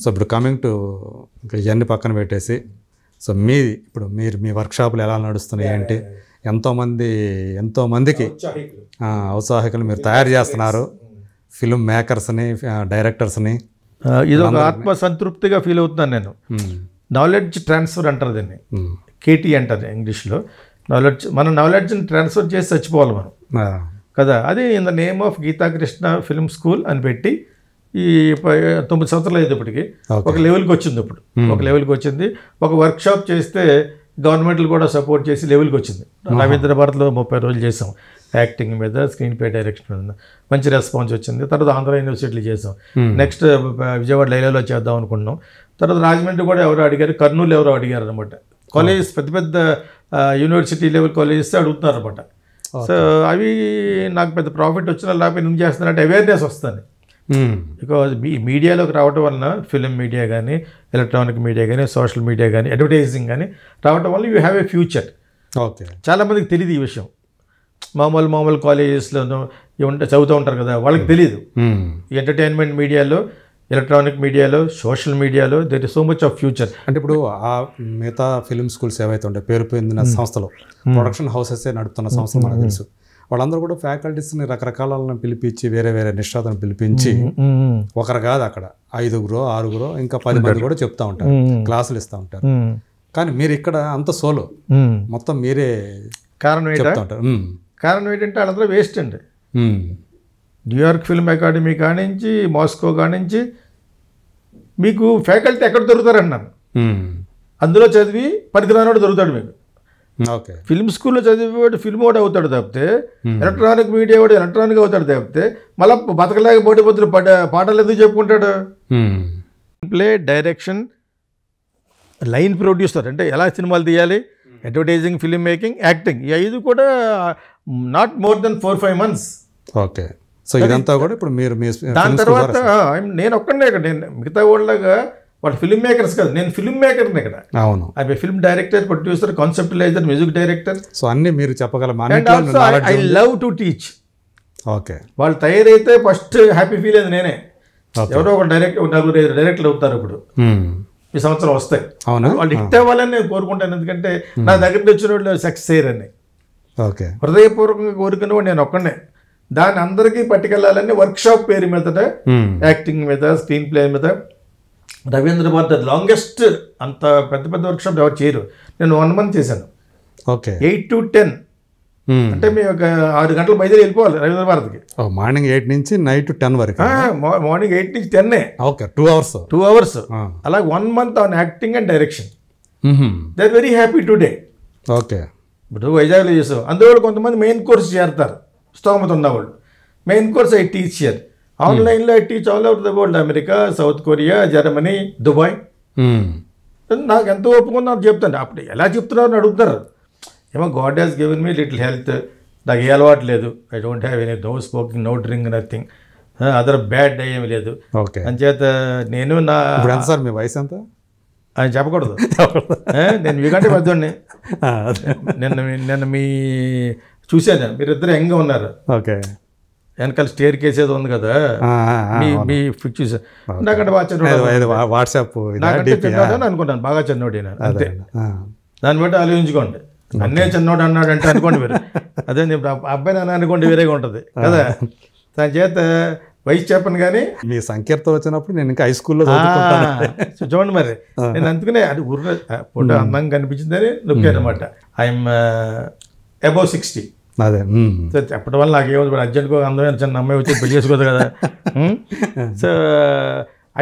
So ఇప్పుడు coming to ఇంకా ఇవన్నీ పక్కన పెట్టేసి, సో ఇప్పుడు మీరు మీ వర్క్షాపులు ఎలా నడుస్తున్నాయి ఏంటి? ఎంతోమందికి ఔత్సాహికులు మీరు తయారు చేస్తున్నారు, ఫిల్మ్ మేకర్స్ని, డైరెక్టర్స్ని. ఇది ఒక ఆత్మసంతృప్తిగా ఫీల్ అవుతున్నాను నేను. నాలెడ్జ్ ట్రాన్స్ఫర్ అంటారు దీన్ని, కేటీ అంటారు ఇంగ్లీష్లో. మన నాలెడ్జ్ని ట్రాన్స్ఫర్ చేసి చచ్చిపోవాలి మనం కదా. అది in the name of Geetha Krishna film school అని పెట్టి ఈ 9 సంవత్సరాలు అయ్యేది ఇప్పటికి. ఒక లెవెల్కి వచ్చింది, ఇప్పుడు ఒక లెవెల్కి వచ్చింది. ఒక వర్క్షాప్ చేస్తే గవర్నమెంట్లు కూడా సపోర్ట్ చేసి లెవెల్కి వచ్చింది. రవీంద్ర భారత్లో 30 రోజులు చేసాం, యాక్టింగ్ మీద, స్క్రీన్ ప్లే డైరెక్షన్ మీద మంచి రెస్పాన్స్ వచ్చింది. తర్వాత ఆంధ్ర యూనివర్సిటీలు చేసాం. నెక్స్ట్ విజయవాడ లైలాలో చేద్దాం అనుకున్నాం. తర్వాత రాజమండ్రి కూడా ఎవరో అడిగారు, కర్నూలు ఎవరో అడిగారు అనమాట. కాలేజెస్ పెద్ద పెద్ద యూనివర్సిటీ లెవెల్ కాలేజెస్ అడుగుతున్నారు అనమాట. సో అవి నాకు పెద్ద ప్రాఫిట్ వచ్చిన లేకపోతే ఎందుకు చేస్తున్నారంటే అవేర్నెస్ వస్తుంది. బికాజ్ మీడియాలోకి రావటం వలన, ఫిలిం మీడియా కానీ, ఎలక్ట్రానిక్ మీడియా కానీ, సోషల్ మీడియా కానీ, అడ్వర్టైజింగ్ కానీ రావటం వల్ల you have a future. Okay, చాలామందికి తెలియదు ఈ విషయం. మామూలు కాలేజెస్లోనూ చదువుతూ ఉంటారు కదా, వాళ్ళకి తెలియదు. ఈ ఎంటర్టైన్మెంట్ మీడియాలో, ఎలక్ట్రానిక్ మీడియాలో, సోషల్ మీడియాలో there is so much of future. అంటే ఇప్పుడు ఆ మిగతా ఫిల్మ్ స్కూల్స్ ఏవైతే ఉంటాయి, పేరు పొందిన సంస్థలు, ప్రొడక్షన్ హౌసెస్ నడుపుతున్న సంస్థలు మనకు తెలుసు. వాళ్ళందరూ కూడా ఫ్యాకల్టీస్ని రకరకాలను పిలిపించి, వేరే వేరే నిష్ణాతులను పిలిపించి, ఒకరు కాదు అక్కడ 5గురో 6గురో ఇంకా 10 మంది కూడా చెప్తా ఉంటారు, క్లాసులు ఇస్తూ ఉంటారు. కానీ మీరు ఇక్కడ అంత సోలో, మొత్తం మీరే. కారణం చెప్తా ఉంటారు. కారణం ఏంటంటే వాళ్ళందరూ వేస్ట్ అండి. న్యూయార్క్ ఫిల్మ్ అకాడమీ కానించి, మాస్కో కానించి మీకు ఫ్యాకల్టీ ఎక్కడ దొరుకుతారన్నాను. అందులో చదివి పనికిరానివాడు దొరుకుతాడు మీకు. ఓకే, ఫిల్మ్ స్కూల్లో చదివేవాడు ఫిల్మ్ వాడు అవుతాడు తప్పితే, ఎలక్ట్రానిక్ మీడియా వాడు ఎలక్ట్రానిక్ అవుతాడు తప్పితే, మళ్ళీ బతకలేక పోటీ పొద్దులు పాటలు ఎందుకు చెప్పుకుంటాడు? ప్లే, డైరెక్షన్, లైన్ ప్రొడ్యూసర్ అంటే ఎలా సినిమాలు తీయాలి, అడ్వర్టైజింగ్, ఫిల్మ్ మేకింగ్, యాక్టింగ్, ఈ 5 కూడా not more than 4-5 months. Okay, so ఇదంతా కూడా ఇప్పుడు మీరు దాని తర్వాత నేను ఒక్కడే ఇక్కడ, నేను మిగతా వాళ్ళగా వాళ్ళు ఫిల్మ్ మేకర్స్ కాదు, నేను ఫిల్మ్ మేకర్ని ఇక్కడ. అవును, I film director, producer, conceptualizer, music director. So అన్నీ మీరు చెప్పగలం. I love to teach. Okay, వాళ్ళు తయారైతే ఫస్ట్ హ్యాపీ ఫీల్ అయింది నేనే. ఎవరో ఒక నలుగురు డైరెక్టర్లు అవుతారు ఇప్పుడు ఈ సంవత్సరం వస్తాయి. అవునా, వాళ్ళు హిట్ అవ్వాలని నేను కోరుకుంటాను. ఎందుకంటే నా దగ్గరికి వచ్చిన వాళ్ళు సక్సెస్ అయ్యారని ఓకే హృదయపూర్వకంగా కోరుకునేవాడు నేను ఒక్కడే. దాన్ని అందరికీ పట్టుకెళ్ళాలని వర్క్షాప్ పేరు మీద, యాక్టింగ్ మీద, స్క్రీన్ ప్లే మీద, రవీంద్ర భారత్ లాంగెస్ట్, అంత పెద్ద పెద్ద వర్క్షాప్ ఎవరు చేయరు. నేను 1 month చేశాను. ఓకే, 8 to 10 అంటే మేము ఒక 6 గంటలు బయలుదేరి వెళ్ళిపోవాలి రవీంద్ర భారత్కి. మార్నింగ్ 8 నుంచి నైట్ 10 వరకు. మార్నింగ్ 8 నుంచి 10. Okay, 2 hours. 2 hours. అలా 1 month on acting and direction. They are very happy today. Okay, ఇప్పుడు వైజాగ్లో చేసాం. అందువల్ల కొంతమంది మెయిన్ కోర్స్ చేరుతారు, స్తోమత ఉన్నవాళ్ళు. Main course I teach here. ఆన్లైన్లో I teach all over the world. America, South Korea, Germany, Dubai. నాకు ఎంత ఒప్పుకుందో నాకు చెప్తాను. అప్పుడు ఎలా చెప్తున్నారు అని అడుగుతారు. ఏమో God has given me little health, నాకు ఏ అలవాటు లేదు. I don't have any no smoking, no drink, nothing other bad ఏమి లేదు. ఓకే, అంచేత నేను నా సార్ మీ వయసు ఎంత ఆయన చెప్పకూడదు. నేను మీకంటే పెద్దోడిని. నిన్న మీ చూశాను, మీరిద్దరు యంగ్గా ఉన్నారు. ఓకే, వెనకాల స్టేర్ కేస్ ఏదో ఉంది కదా, మీ ఫిక్స్ చూసాను. నాకంటే బాగా చిన్నోడు, వాట్సాప్ నాకంటే చిన్నోడు అని అనుకుంటాను. బాగా చిన్నోడు అంతే. దాన్ని బట్టి ఆలోచించుకోండి. అన్నే చిన్నోడు అన్నాడు అంటే అనుకోండి మీరు. అదే అబ్బాయి నాన్న అనుకోండి, వేరేగా ఉంటుంది కదా. దాని చేత వయసు చెప్పను కానీ మీ సంఖ్యతో వచ్చినప్పుడు నేను ఇంకా హై స్కూల్లో చూడండి. మరి నేను అందుకనే అది ఫోటో అందంగా కనిపించిందని నొక్కాను అనమాట. I'm above 60. అదే చెప్పడం వల్ల నాకేమో అర్జెంట్గా అందమైన చిన్న అమ్మాయి వచ్చి పెళ్లి చేసుకోదు కదా. So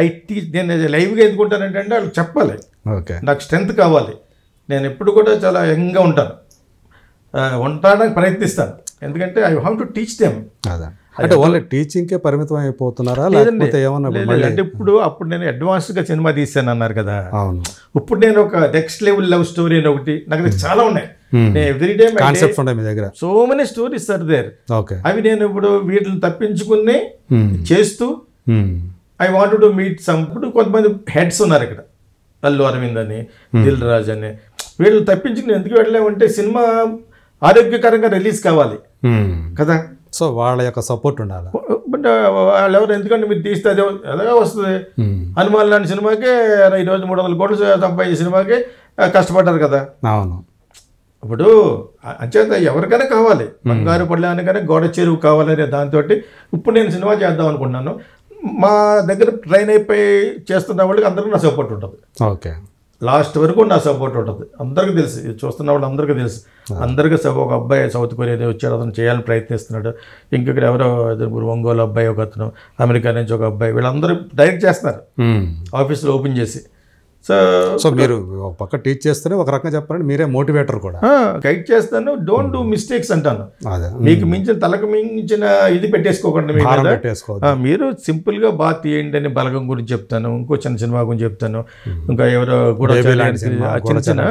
I teach. నేను లైవ్గా ఎందుకుంటానంటే వాళ్ళకి చెప్పాలి, నాకు స్ట్రెంత్ కావాలి. నేను ఎప్పుడు కూడా చాలా యంగ్గా ఉంటాను, ఉండడానికి ప్రయత్నిస్తాను. ఎందుకంటే I have to teach them. అంటే ఓన్లీ టీచింగ్కే పరిమితం అయిపోతున్నారా లేకపోతే ఏమన్నా? అంటే అప్పుడు నేను అడ్వాన్స్డ్గా సినిమా తీసాను అన్నారు కదా. అవును, ఇప్పుడు నేను ఒక నెక్స్ట్ లెవెల్ లవ్ స్టోరీ అని ఒకటి, నాకు చాలా ఉన్నాయి. ఎవ్రీ డే కాన్సెప్ట్స్ ఉంటాయి మీ దగ్గర, so many stories are there. Okay, అవి నేను ఇప్పుడు వీటిని తప్పించుకుని చేస్తూ I want to meet some. ఇప్పుడు కొంతమంది హెడ్స్ ఉన్నారు ఇక్కడ, అల్లు అరవింద్ అని, దిల్ రాజ్ అని. వీళ్ళు తప్పించుకుని ఎందుకు వెళ్ళలేమంటే సినిమా ఆరోగ్యకరంగా రిలీజ్ కావాలి కదా. సో వాళ్ళ యొక్క సపోర్ట్ ఉండాలి. బట్ వాళ్ళు ఎవరు, ఎందుకంటే మీరు తీస్తే అదే ఎలాగా వస్తుంది. హనుమాన్ లాంటి సినిమాకే ఈరోజు 300 కోట్లు సంపాదించే సినిమాకే కష్టపడ్డారు కదా. అవును. ఇప్పుడు అంచేత ఎవరికైనా కావాలి, బంగారు పళ్ళానికైనా గోడ చెరువు కావాలనే దాంతో ఇప్పుడు నేను సినిమా చేద్దాం అనుకుంటున్నాను. మా దగ్గర ట్రైన్ అయిపోయి చేస్తున్న వాళ్ళకి అందరికీ నా సపోర్ట్ ఉంటుంది. ఓకే, లాస్ట్ వరకు నా సపోర్ట్ ఉంటుంది. అందరికీ తెలుసు, చూస్తున్న వాళ్ళు అందరికీ తెలుసు. అందరికీ ఒక అబ్బాయి సౌత్ కొరియా వచ్చాడు, అతను చేయాలని ప్రయత్నిస్తున్నాడు. ఇంకొకటి ఎవరో ఒంగోలు అబ్బాయి ఒక అతను, అమెరికా నుంచి ఒక అబ్బాయి, వీళ్ళందరూ డైరెక్ట్ చేస్తున్నారు ఆఫీసులో ఓపెన్ చేసి. సో మీరు ఒక పక్క టీచ్ చేస్తేనే ఒక రకంగా చెప్పాలంటే మీరే మోటివేటర్ కూడా. గైడ్ చేస్తాను, డోంట్ డూ మిస్టేక్స్ అంటాను. మీకు మించిన తలకు మించిన ఇది పెట్టేసుకోకండి. మీరు సింపుల్గా బాగా తీయండి అని బలగం గురించి చెప్తాను, ఇంకో చిన్న సినిమా గురించి చెప్తాను, ఇంకా ఎవరో కూడా చిన్న చిన్న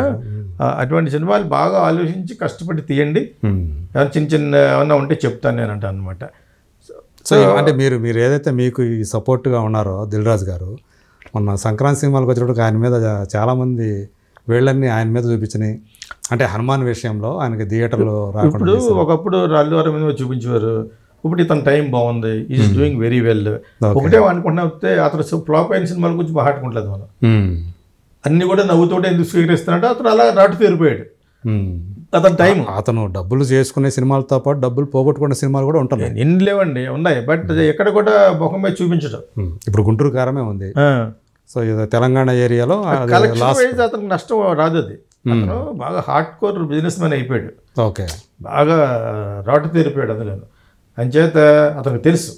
అటువంటి సినిమాలు బాగా ఆలోచించి కష్టపడి తీయండి. చిన్న చిన్న ఏమన్నా ఉంటే చెప్తాను నేను అంటాను అనమాట. సో అంటే మీరు ఏదైతే మీకు ఈ సపోర్ట్గా ఉన్నారో దిల్ రాజు గారు, మొన్న సంక్రాంతి సినిమాలకు వచ్చినప్పుడు ఆయన మీద చాలామంది వేళ్ళన్నీ ఆయన మీద చూపించినాయి. అంటే హనుమాన్ విషయంలో ఆయనకి థియేటర్లో రాకుండా. ఇప్పుడు ఒకప్పుడు రాళ్ళు వారి మీద చూపించేవారు, ఇప్పుడు ఇతని టైం బాగుంది, ఈజ్ డూయింగ్ వెరీ వెల్. ఒకటే అనుకుంటున్నా వస్తే అతను ఫ్లాప్ అయిన సినిమాల గురించి మాట్లాడుకుంటలేదు మనం. అన్ని కూడా నవ్వుతోటే ఎందుకు స్వీకరిస్తున్నాడు, అతను అలా రాటు తీరిపోయాడు. అతని టైం, అతను డబ్బులు చేసుకునే సినిమాలతో పాటు డబ్బులు పోగొట్టుకునే సినిమాలు కూడా ఉంటాయి. ఎన్ని లేవండి, ఉన్నాయి, బట్ ఎక్కడ కూడా ముఖం మీద చూపించడం. ఇప్పుడు గుంటూరు కారమే ఉంది. సో తెలంగాణ ఏరియాలో అతనికి నష్టం రాదు. అది అతను బాగా హార్డ్ కోర్ బిజినెస్ మ్యాన్ అయిపోయాడు. ఓకే, బాగా రాటు తీరిపోయాడు అందులో. అంచేత అతనికి తెలుసు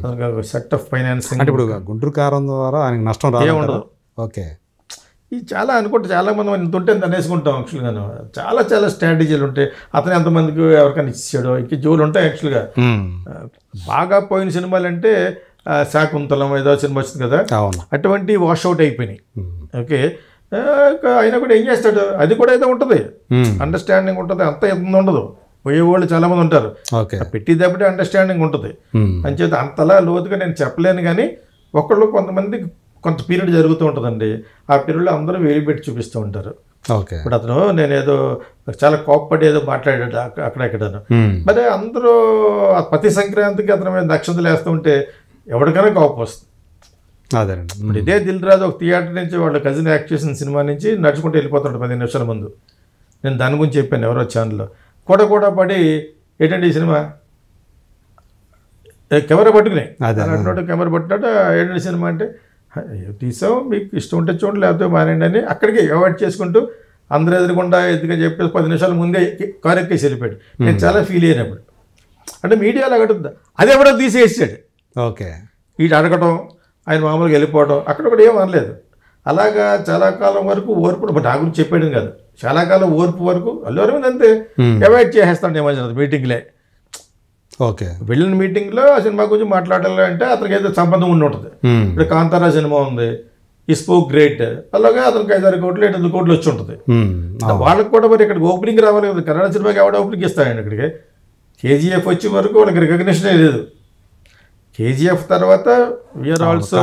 అతనికి సెట్ ఆఫ్ ఫైనాన్సింగ్. అంటే ఇప్పుడు గుంటూరు కారం ద్వారా ఆయనకు నష్టం రాదు. ఓకే, ఇది చాలా అనుకుంటే చాలా మంది ఇంత ఉంటే ఎంత అనేసుకుంటాం. యాక్చువల్గా చాలా చాలా స్ట్రాటజీలు ఉంటాయి. అతను ఎంతమందికి ఎవరికైనా ఇచ్చాడో ఇంక జోలు ఉంటాయి. యాక్చువల్గా బాగా పోయిన సినిమాలు అంటే శాకుంతలం ఏదో సినిమా వచ్చింది కదా, అటువంటి వాష్అవుట్ అయిపోయినాయి. ఓకే, అయినా కూడా ఏం చేస్తాడు, అది కూడా ఏదో ఉంటుంది, అండర్స్టాండింగ్ ఉంటుంది, అంత ఎంత ఉండదు. పోయేవాళ్ళు చాలా మంది ఉంటారు, పెట్టేటప్పుడే అండర్స్టాండింగ్ ఉంటుంది. అంచేత అంతలా లోతుగా నేను చెప్పలేను, కానీ ఒకళ్ళు కొంతమంది కొంత పీరియడ్ జరుగుతూ ఉంటుందండి. ఆ పీరియడ్లో అందరూ వేలు పెట్టి చూపిస్తూ ఉంటారు. ఇప్పుడు అతను నేనేదో చాలా కోప్పడి ఏదో మాట్లాడాడు అక్కడెక్కడను, మరి అందరూ ప్రతి సంక్రాంతికి అతని మీద నక్షత్రాలు వేస్తూ ఉంటే ఎవరికైనా కోపం వస్తుంది. అదేనండి. ఇప్పుడు ఇదే దిల్ రాజు ఒక థియేటర్ నుంచి వాళ్ళ కజిన్ యాక్ట్ చేసిన సినిమా నుంచి నడుచుకుంటూ వెళ్ళిపోతాడు 15 నిమిషాల ముందు. నేను దాని గురించి చెప్పాను ఎవరో ఛానల్లో. కూడా పడి ఏంటంటే ఈ సినిమా కెమెరా పట్టుకునే అన్నట్టు కెమెరా పట్టినట్టు ఏంటంటే సినిమా అంటే తీసాం, మీకు ఇష్టం ఉంటే చూడండి, లేకపోతే మానేయండి అని అక్కడికి అవాయిడ్ చేసుకుంటూ అందరూ ఎదురుకుండా ఎందుకని చెప్పేసి 10 నిమిషాల ముందే కారు ఎక్కేసి వెళ్ళిపోయాడు. నేను చాలా ఫీల్ అయినప్పుడు. అంటే మీడియాలో అడుగుతుందా, అది ఎవడో తీసేసాడు. ఓకే, వీటి అడగటం, ఆయన మామూలుగా వెళ్ళిపోవడం, అక్కడ కూడా ఏం అనలేదు. అలాగా చాలా కాలం వరకు ఓర్పు, నా గురించి చెప్పేయడం కాదు, చాలా కాలం ఓర్పు వరకు అల్లు అరవింద్ అంతే అవాయిడ్ చేసేస్తాడు ఏమన్నా మీటింగ్లే. ఓకే, వెళ్ళిన మీటింగ్లో ఆ సినిమా గురించి మాట్లాడాలి అంటే అతనికి ఏదో సంబంధం ఉండి ఉంటుంది. ఇప్పుడు కాంతారా సినిమా ఉంది, ఈ స్పోక్ గ్రేట్, అలాగే అతనికి 5-6 కోట్లు 8 కోట్లు వచ్చి ఉంటుంది. వాళ్ళకి కూడా మరి ఇక్కడికి ఓపెనింగ్ రావాలి కదా, కన్నడ సినిమాకి ఎవడ ఓపెనింగ్ ఇస్తాయండి. ఇక్కడికి కేజీఎఫ్ వచ్చే వరకు వాళ్ళకి రికగ్నిషనే లేదు. కేజీఎఫ్ తర్వాత we are also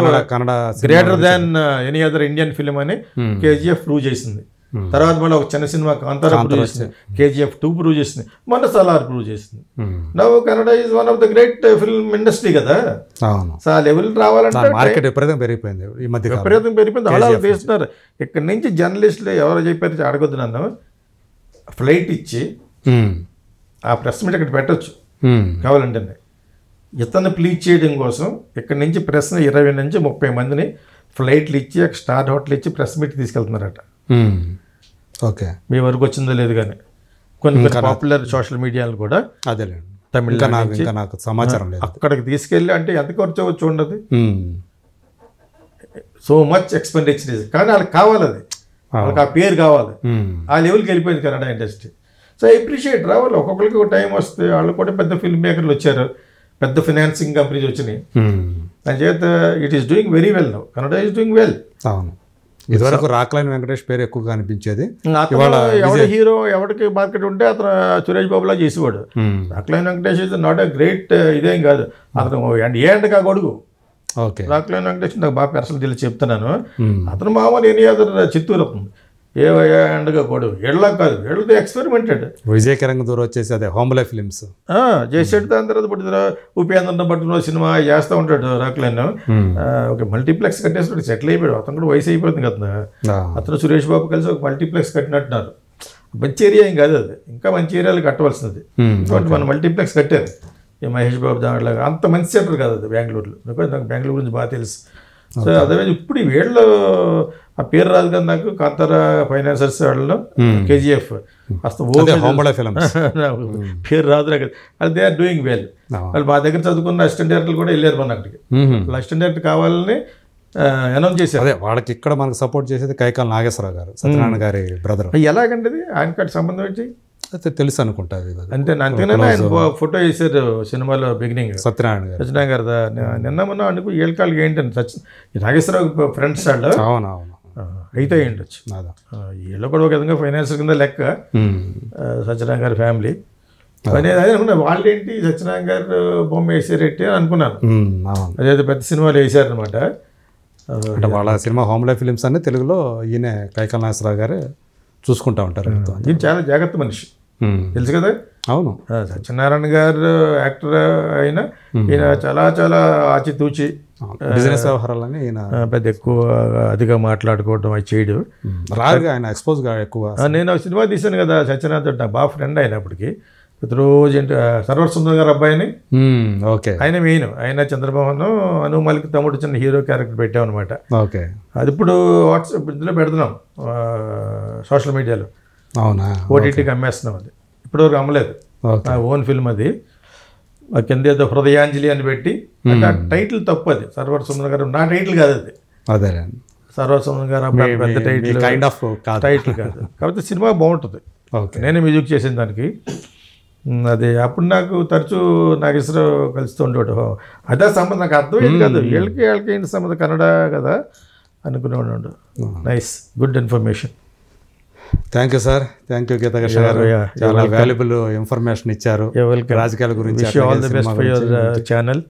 greater than any other Indian film అని కేజీఎఫ్ ప్రూవ్ చేసింది. తర్వాత మళ్ళీ ఒక చిన్న సినిమా కాంతారా ప్రూవ్ చేసింది, కేజీఎఫ్ 2 ప్రూవ్ చేసింది, మొన్న సలార్ ప్రూవ్ చేసింది. Now Kannada is one of the great film industry కదా. సో ఆ లెవెల్ రావాలంటే విపరీతం పెరిగిపోయింది, అలా తీస్తున్నారు. ఇక్కడ నుంచి జర్నలిస్టులు ఎవరో చెప్పారు అడగొద్దు నన్ను, ఫ్లైట్ ఇచ్చి ఆ ప్రెస్ మీట్ ఇక్కడ పెట్టచ్చు కావాలంటే. ఇతను ప్లీజ్ చేయడం కోసం ఇక్కడి నుంచి ప్రెస్ 20 నుంచి 30 మందిని ఫ్లైట్లు ఇచ్చి స్టార్ హోటల్ ఇచ్చి ప్రెస్ మీట్ తీసుకెళ్తున్నారట. ఓకే, మీ వరకు వచ్చిందో లేదు కానీ కొన్ని పాపులర్ సోషల్ మీడియాలు కూడా తమిళనాడు నాకు సమాచారం లేదు, అక్కడికి తీసుకెళ్ళి అంటే ఎంత ఖర్చు అవ్వచ్చు ఉండదు. సో మచ్ ఎక్స్పెండిచర్ ఇస్, కానీ వాళ్ళకి కావాలి, అది వాళ్ళకి ఆ పేరు కావాలి. ఆ లెవెల్కి వెళ్ళిపోయింది కన్నడ ఇండస్ట్రీ. సో అప్రిషియేట్ రావాలి, ఒక్కొక్కరికి ఒక టైం వస్తే. వాళ్ళు కూడా పెద్ద ఫిల్మ్ మేకర్లు వచ్చారు, పెద్ద ఫైనాన్సింగ్ కంపెనీస్ వచ్చినాయి. దాని చేత it is doing very well now, Kannada is doing well. అవును, ఇదివరకు రాక్లైన్ వెంకటేష్ పేరు ఎక్కువగా అనిపించేది. ఎవరి హీరో ఎవరికి మార్కెట్ ఉంటే అతను సురేష్ బాబులా చేసేవాడు. Rockline Venkatesh is not a great ఇదేం కాదు, అతను ఏ అంటగా గొడుగు. రాక్లైన్ వెంకటేష్ నాకు బాగా పర్సనల్ తెలిసి చెప్తున్నాను. అతను మామూలు ఎనీ అదర్ చిత్తూరు అవుతుంది. ఏవయ్యా ఎండగా గొడవ ఏళ్ళ కాదు ఏళ్ళతో ఎక్స్పెరిమెంటెడ్. విజయ్ కిరణ్ దూరం వచ్చేసి అదే హోమ్లే ఫిలిమ్స్ చేసాడు. దాని తర్వాత పట్టిన ఉపేంద్ర పట్టుకున్న సినిమా చేస్తూ ఉంటాడు రాకులేను. ఒక మల్టీప్లెక్స్ కట్టేసి సెటిల్ అయిపోయాడు. అతను కూడా వయసు అయిపోతుంది కదా. అతను సురేష్ బాబు కలిసి ఒక మల్టీప్లెక్స్ కట్టినట్టున్నారు. మంచి ఏరియా ఏం కాదు అది, ఇంకా మంచి ఏరియాలు కట్టవలసినది. ఇటువంటి మన మల్టీప్లెక్స్ కట్టారు ఈ మహేష్ బాబు దాంట్లో. అంత మంచి సెంటర్ కాదు అది బెంగళూరులో. నాకు బెంగళూరు గురించి బాగా తెలుసు. సో అదే ఇప్పుడు ఈ వీళ్ళు ఆ పేరు రాదు కదా నాకు, కాంతారా ఫైనాన్సర్స్ వాళ్ళు కేజీఎఫ్ పేరు రాదు నాకు. అది దే ఆర్ డూయింగ్ వెల్. వాళ్ళు మా దగ్గర చదువుకున్న అసిస్టెంట్ డైరెక్టర్లు కూడా వెళ్ళారు మన అక్కడికి. వాళ్ళు అసిస్టెంట్ డైరెక్టర్ కావాలని అనౌన్స్ చేశారు. అదే వాళ్ళకి ఇక్కడ మనకు సపోర్ట్ చేసేది కైకాల నాగేశ్వరరావు గారు, సత్యనారాయణ గారి బ్రదర్. ఎలాగండి అది ఆయనకి సంబంధం ఏంటి? అయితే తెలుసు అనుకుంటా. అంటే అంతేనా ఆయన ఫోటో వేసారు సినిమాలో బిగినింగ్ సత్యనారాయణ గారు. నిన్న మొన్న అనుకో ఏళ్ళకాళ్ళకి ఏంటంటే నాగేశ్వరరావు ఫ్రెండ్స్ వాళ్ళు అయితే ఉండొచ్చు. వీళ్ళు కూడా ఒక విధంగా ఫైనాన్షియల్ కింద లెక్క సత్యనారాయణ గారి ఫ్యామిలీ. అదే అనుకున్నా వాళ్ళేంటి సత్యనారాయణ గారు బొమ్మ వేసారేంటి అని అనుకున్నాను. అదే పెద్ద సినిమాలు వేసారనమాట. అంటే వాళ్ళ సినిమా హోమ్లే ఫిలిమ్స్ అన్ని తెలుగులో ఈయన కైకాల నాగేశ్వరరావు గారు చూసుకుంటా ఉంటారు. ఈయన చాలా జాగ్రత్త మనిషి, తెలుసు కదా. అవును, సత్యనారాయణ గారు యాక్టర్ అయినా ఈయన చాలా చాలా ఆచితూచి బిజినెస్ వ్యవహారాలని ఈయన పెద్ద ఎక్కువ అదిగా మాట్లాడుకోవడం అది చేయడు. రాగా ఆయన ఎక్స్పోజ్ ఎక్కువ. నేను సినిమా తీశాను కదా సత్యనారాయణ, నాకు బాగా ఫ్రెండ్ అయినప్పటికీ. ప్రతిరోజు ఏంటి సర్వర్ సుందర్ గారు అబ్బాయిని, ఓకే, ఆయన మెయిన్. ఆయన చంద్రబాబును అనుమలికి తమ్ముడు చిన్న హీరో క్యారెక్టర్ పెట్టామన్నమాట. ఓకే, అది ఇప్పుడు వాట్సాప్ ఇందులో పెడుతున్నాం సోషల్ మీడియాలో. అవునా, ఓటీటీకి అమ్మేస్తున్నాం. అది ఇప్పటివరకు అమ్మలేదు, నా ఓన్ ఫిల్మ్ అది. కింద ఏదో హృదయాంజలి అని పెట్టి, అంటే ఆ టైటిల్ తప్పు. అది సర్వర్ సుందర్ గారు నా టైటిల్ కాదు అది. అదే సర్వర్ సుందర్ గారు పెద్ద టైటిల్ టైటిల్ కాదు. కాకపోతే సినిమా బాగుంటుంది. నేనే మ్యూజిక్ చేసిన దానికి. అదే అప్పుడు నాకు తరచూ నాగేశ్వరరావు కలుస్తూ ఉండేవాడు. అదే సంబంధం నాకు అర్థమైంది కాదు. వీళ్ళకి ఏంటి సంబంధం, కన్నడ కదా అనుకునేవాడు. Nice, good information. Thank you sir, thank you Geetha Krishna garu. చాలా వాల్యుబుల్ ఇన్ఫర్మేషన్ ఇచ్చారు రాజకీయాల గురించి. All the best for your channel.